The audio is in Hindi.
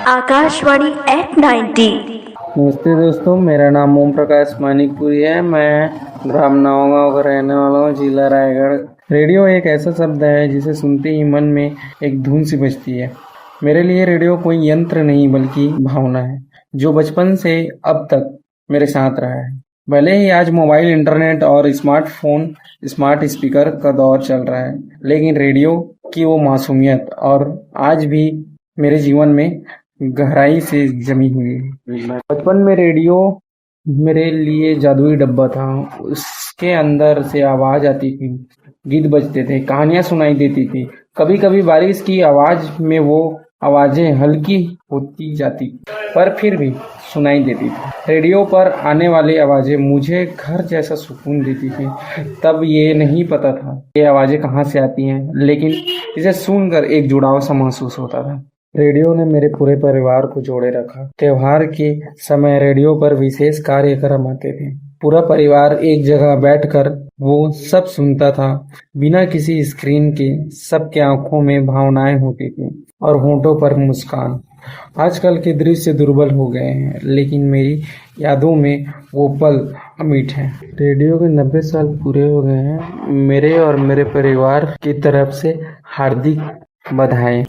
आकाशवाणी एट 90। नमस्ते दोस्तों, मेरा नाम ओम प्रकाश मानिकपुरी है। मैं ग्राम नवागांव का रहने वाला हूँ, जिला रायगढ़। रेडियो एक ऐसा शब्द है जिसे सुनते ही मन में एक धुन सी बजती है। मेरे लिए रेडियो कोई यंत्र नहीं बल्कि भावना है, जो बचपन से अब तक मेरे साथ रहा है। भले ही आज मोबाइल, इंटरनेट और स्मार्टफोन, स्मार्ट स्पीकर का दौर चल रहा है, लेकिन रेडियो की वो मासूमियत और आज भी मेरे जीवन में गहराई से जमी हुई है। बचपन में रेडियो मेरे लिए जादुई डब्बा था। उसके अंदर से आवाज आती थी, गीत बजते थे, कहानियां सुनाई देती थी। कभी कभी बारिश की आवाज में वो आवाजें हल्की होती जाती, पर फिर भी सुनाई देती थी। रेडियो पर आने वाली आवाजें मुझे घर जैसा सुकून देती थी। तब ये नहीं पता था ये आवाजें कहाँ से आती हैं, लेकिन इसे सुनकर एक जुड़ाव सा महसूस होता था। रेडियो ने मेरे पूरे परिवार को जोड़े रखा। त्योहार के समय रेडियो पर विशेष कार्यक्रम आते थे। पूरा परिवार एक जगह बैठकर वो सब सुनता था, बिना किसी स्क्रीन के। सबके आंखों में भावनाएं होती थी और होठों पर मुस्कान। आजकल के दृश्य दुर्बल हो गए हैं, लेकिन मेरी यादों में वो पल अमिट हैं। रेडियो के 90 साल पूरे हो गए हैं। मेरे और मेरे परिवार की तरफ से हार्दिक बधाई।